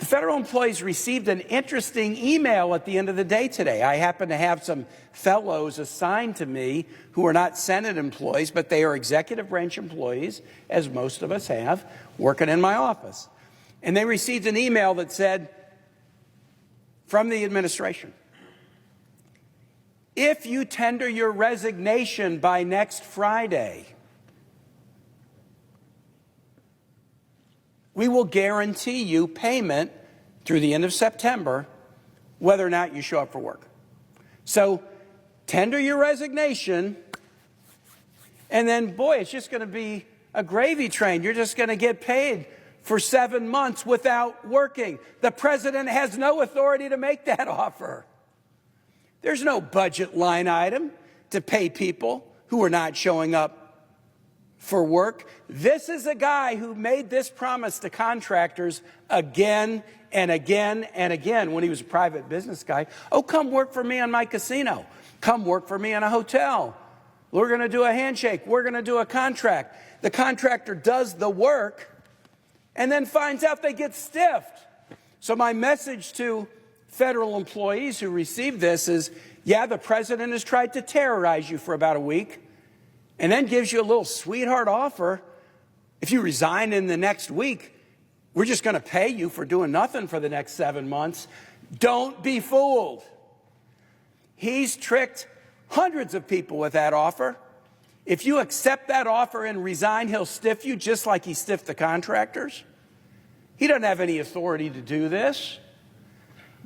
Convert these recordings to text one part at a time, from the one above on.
The federal employees received an interesting email at the end of the day today. I happen to have some fellows assigned to me who are not Senate employees, but they are executive branch employees, as most of us have, working in my office. And they received an email that said, from the administration, if you tender your resignation by next Friday, we will guarantee you payment through the end of September, whether or not you show up for work. So tender your resignation, and then, boy, it's just going to be a gravy train. You're just going to get paid for 7 months without working. The president has no authority to make that offer. There's no budget line item to pay people who are not showing up for work. This is a guy who made this promise to contractors again and again and again when he was a private business guy. Oh, come work for me on my casino. Come work for me on a hotel. We're going to do a handshake. We're going to do a contract. The contractor does the work and then finds out they get stiffed. So my message to federal employees who receive this is, yeah, the president has tried to terrorize you for about a week, and then gives you a little sweetheart offer. If you resign in the next week, we're just going to pay you for doing nothing for the next 7 months. Don't be fooled. He's tricked hundreds of people with that offer. If you accept that offer and resign, he'll stiff you just like he stiffed the contractors. He doesn't have any authority to do this.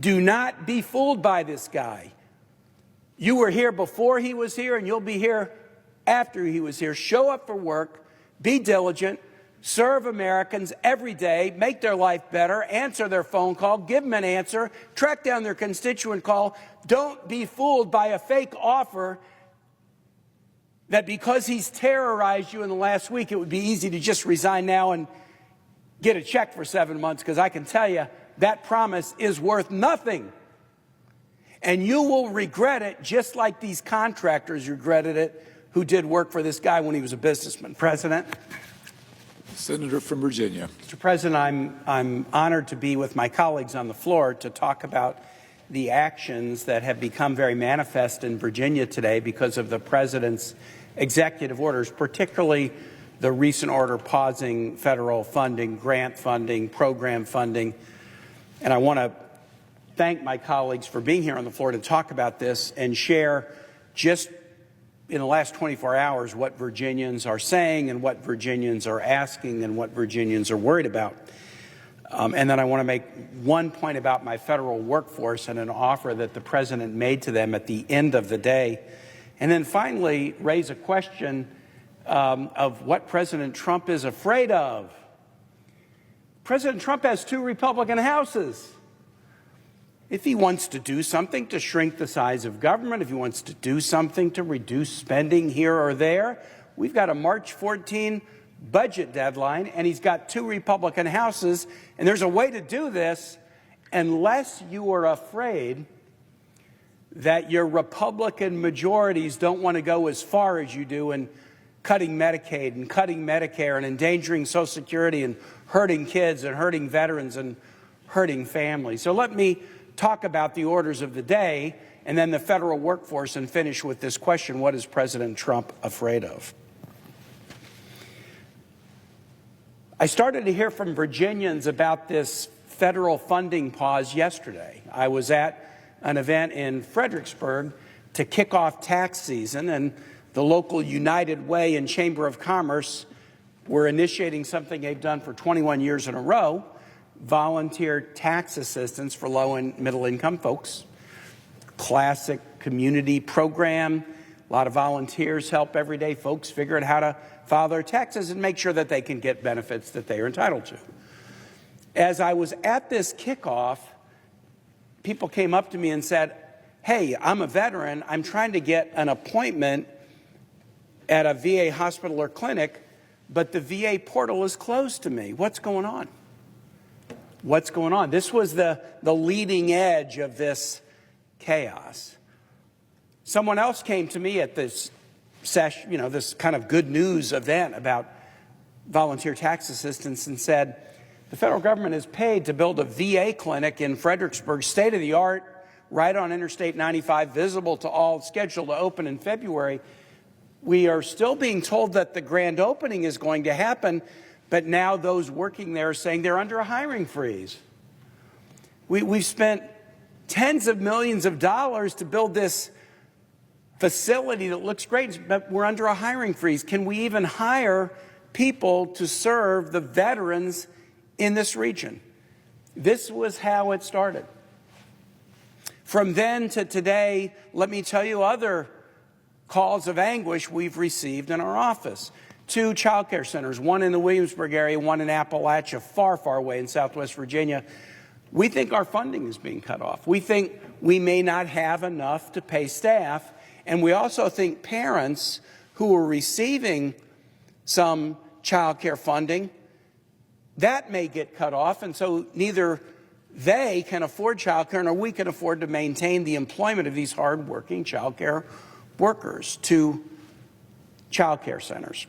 Do not be fooled by this guy. You were here before he was here, and you'll be here after he was here. Show up for work, be diligent, serve Americans every day, make their life better, answer their phone call, give them an answer, track down their constituent call. Don't be fooled by a fake offer that because he's terrorized you in the last week, it would be easy to just resign now and get a check for 7 months, because I can tell you that promise is worth nothing. And you will regret it just like these contractors regretted it who did work for this guy when he was a businessman. President. Senator from Virginia. Mr. President, I'm honored to be with my colleagues on the floor to talk about the actions that have become very manifest in Virginia today because of the president's executive orders, particularly the recent order pausing federal funding, grant funding, program funding. And I want to thank my colleagues for being here on the floor to talk about this and share just in the last 24 hours what Virginians are saying and what Virginians are asking and what Virginians are worried about. And then I want to make one point about my federal workforce and an offer that the president made to them at the end of the day. And then finally raise a question of what President Trump is afraid of. President Trump has 2 Republican houses. If he wants to do something to shrink the size of government, if he wants to do something to reduce spending here or there, we've got a March 14 budget deadline, and he's got 2 Republican houses, and there's a way to do this unless you are afraid that your Republican majorities don't want to go as far as you do in cutting Medicaid and cutting Medicare and endangering Social Security and hurting kids and hurting veterans and hurting families. So let me talk about the orders of the day and then the federal workforce and finish with this question: what is President Trump afraid of? I started to hear from Virginians about this federal funding pause yesterday. I was at an event in Fredericksburg to kick off tax season, and the local United Way and Chamber of Commerce were initiating something they've done for 21 years in a row: volunteer tax assistance for low and middle income folks. Classic community program. A lot of volunteers help everyday folks figure out how to file their taxes and make sure that they can get benefits that they are entitled to. As I was at this kickoff, people came up to me and said, hey, I'm a veteran. I'm trying to get an appointment at a VA hospital or clinic, but the VA portal is closed to me. What's going on? What's going on? This was the leading edge of this chaos. Someone else came to me at this session, this kind of good news event about volunteer tax assistance and said, The federal government is paid to build a VA clinic in Fredericksburg, state-of-the-art, right on Interstate 95, visible to all, scheduled to open in February. We are still being told that the grand opening is going to happen, but now those working there are saying they're under a hiring freeze. We've spent tens of millions of dollars to build this facility that looks great, but we're under a hiring freeze. Can we even hire people to serve the veterans in this region? This was how it started. From then to today, let me tell you other calls of anguish we've received in our office. 2 child care centers, one in the Williamsburg area, one in Appalachia, far, far away in Southwest Virginia. We think our funding is being cut off. We think we may not have enough to pay staff. And we also think parents who are receiving some child care funding, that may get cut off. And so neither they can afford child care nor we can afford to maintain the employment of these hardworking child care workers to child care centers.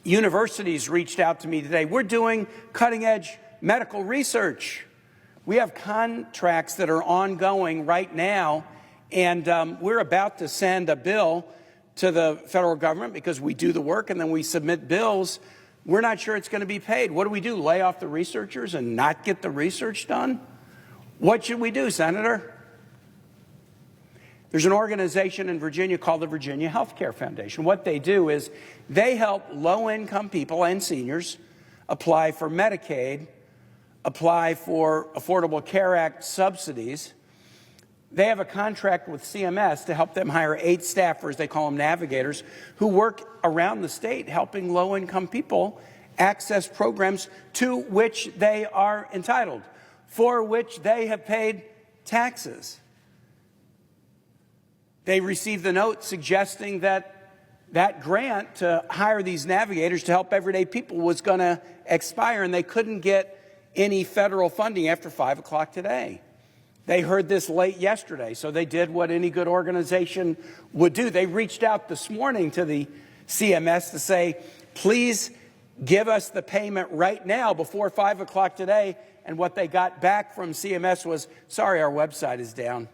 Universities reached out to me today. We're doing cutting-edge medical research. We have contracts that are ongoing right now, and we're about to send a bill to the federal government because we do the work and then we submit bills. We're not sure it's going to be paid. What do? Lay off the researchers and not get the research done? What should we do, Senator? There's an organization in Virginia called the Virginia Healthcare Foundation. What they do is they help low-income people and seniors apply for Medicaid, apply for Affordable Care Act subsidies. They have a contract with CMS to help them hire 8 staffers, they call them navigators, who work around the state helping low-income people access programs to which they are entitled, for which they have paid taxes. They received the note suggesting that that grant to hire these navigators to help everyday people was going to expire, and they couldn't get any federal funding after 5 o'clock today. They heard this late yesterday, so they did what any good organization would do. They reached out this morning to the CMS to say, please give us the payment right now before 5 o'clock today. And what they got back from CMS was, sorry, our website is down.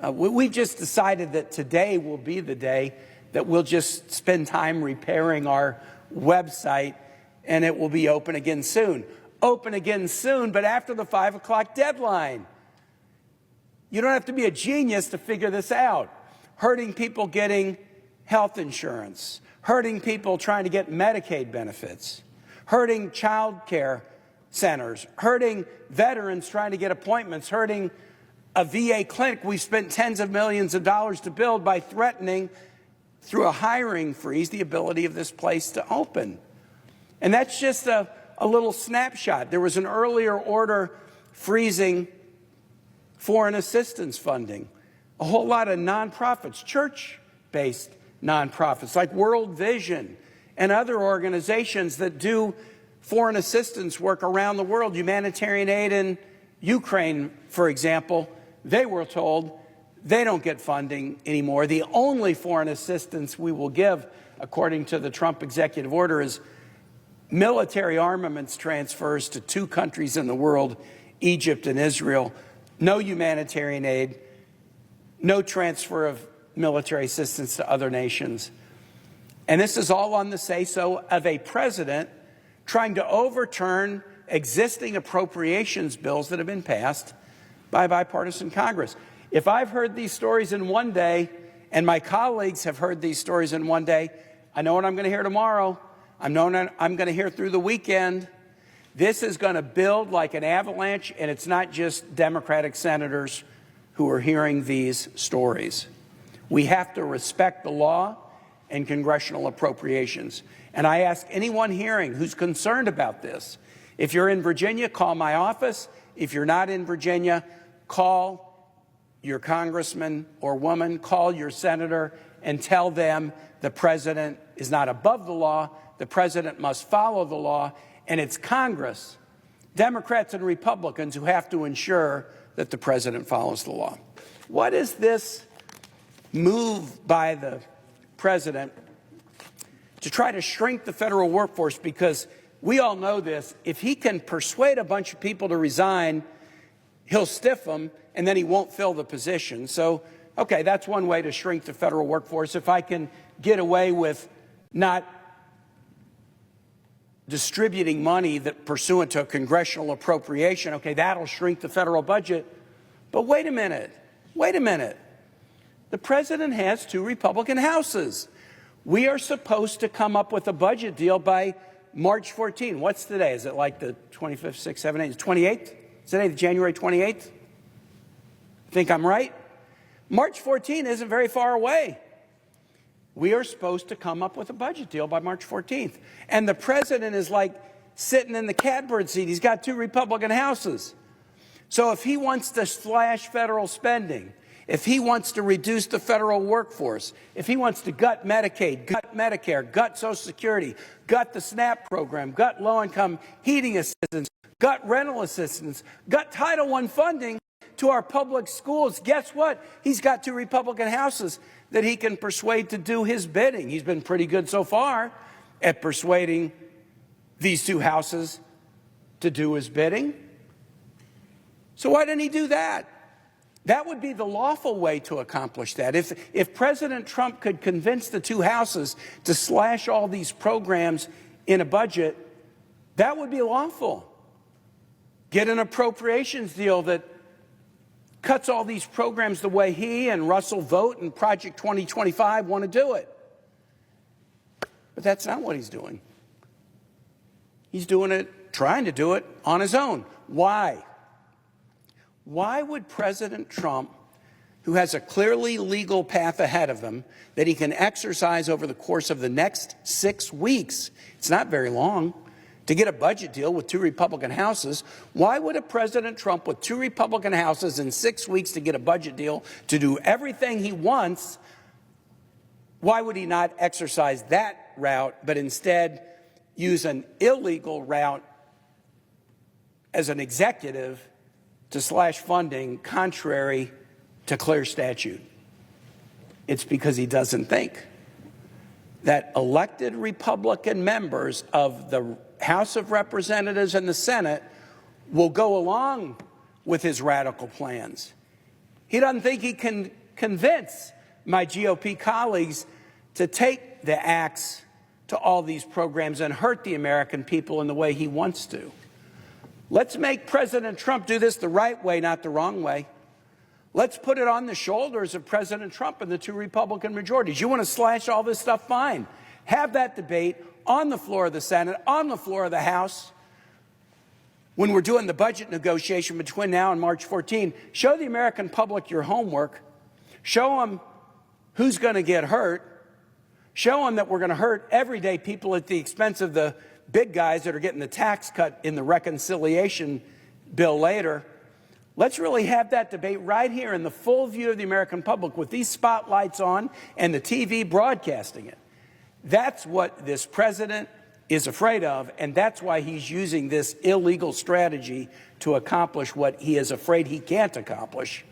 We've just decided that today will be the day that we'll just spend time repairing our website, and it will be open again soon. Open again soon, but after the 5 o'clock deadline. You don't have to be a genius to figure this out. Hurting people getting health insurance, hurting people trying to get Medicaid benefits, hurting child care centers, hurting veterans trying to get appointments, hurting a VA clinic we've spent tens of millions of dollars to build by threatening through a hiring freeze the ability of this place to open. And that's just a little snapshot. There was an earlier order freezing foreign assistance funding. A whole lot of nonprofits, church-based nonprofits like World Vision and other organizations that do foreign assistance work around the world. Humanitarian aid in Ukraine, for example, they were told they don't get funding anymore. The only foreign assistance we will give, according to the Trump executive order, is military armaments transfers to 2 countries in the world, Egypt and Israel. No humanitarian aid, no transfer of military assistance to other nations. And this is all on the say-so of a president trying to overturn existing appropriations bills that have been passed by bipartisan Congress. If I've heard these stories in one day, and my colleagues have heard these stories in one day, I know what I'm going to hear tomorrow. I'm going to hear through the weekend. This is going to build like an avalanche, and it's not just Democratic senators who are hearing these stories. We have to respect the law and congressional appropriations. And I ask anyone hearing who's concerned about this, if you're in Virginia, call my office. If you're not in Virginia, call your congressman or woman, call your senator, and tell them the president is not above the law. The president must follow the law. And it's Congress, Democrats and Republicans, who have to ensure that the president follows the law. What is this move by the president to try to shrink the federal workforce because we all know this. If he can persuade a bunch of people to resign, he'll stiff them, and then he won't fill the position. So, okay, that's one way to shrink the federal workforce. If I can get away with not distributing money that pursuant to a congressional appropriation, okay, that'll shrink the federal budget. But wait a minute. The president has 2 Republican houses. We are supposed to come up with a budget deal by March 14. What's today? Is it like the 25th, 6th, 7th, 8th, 28th? Is today the January 28th? Think I'm right? March 14 isn't very far away. We are supposed to come up with a budget deal by March 14th. And the president is like sitting in the catbird seat. He's got 2 Republican houses. So if he wants to slash federal spending, if he wants to reduce the federal workforce, if he wants to gut Medicaid, gut Medicare, gut Social Security, gut the SNAP program, gut low-income heating assistance, gut rental assistance, gut Title I funding to our public schools, guess what? He's got 2 Republican houses that he can persuade to do his bidding. He's been pretty good so far at persuading these 2 houses to do his bidding. So why didn't he do that? That would be the lawful way to accomplish that. If President Trump could convince the 2 houses to slash all these programs in a budget, that would be lawful. Get an appropriations deal that cuts all these programs the way he and Russell Vogt and Project 2025 want to do it. But that's not what he's doing. He's doing it, trying to do it on his own. Why? Why would President Trump, who has a clearly legal path ahead of him that he can exercise over the course of the next 6 weeks, it's not very long, to get a budget deal with 2 Republican houses, why would a President Trump with 2 Republican houses in 6 weeks to get a budget deal to do everything he wants, why would he not exercise that route, but instead use an illegal route as an executive to slash funding contrary to clear statute? It's because he doesn't think that elected Republican members of the House of Representatives and the Senate will go along with his radical plans. He doesn't think he can convince my GOP colleagues to take the axe to all these programs and hurt the American people in the way he wants to. Let's make President Trump do this the right way, not the wrong way. Let's put it on the shoulders of President Trump and the 2 Republican majorities. You want to slash all this stuff? Fine. Have that debate on the floor of the Senate, on the floor of the House. When we're doing the budget negotiation between now and March 14, show the American public your homework. Show them who's going to get hurt. Show them that we're going to hurt everyday people at the expense of the big guys that are getting the tax cut in the reconciliation bill later. Let's really have that debate right here in the full view of the American public with these spotlights on and the TV broadcasting it. That's what this president is afraid of, and that's why he's using this illegal strategy to accomplish what he is afraid he can't accomplish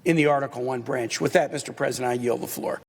in the Article I branch. With that, Mr. President, I yield the floor.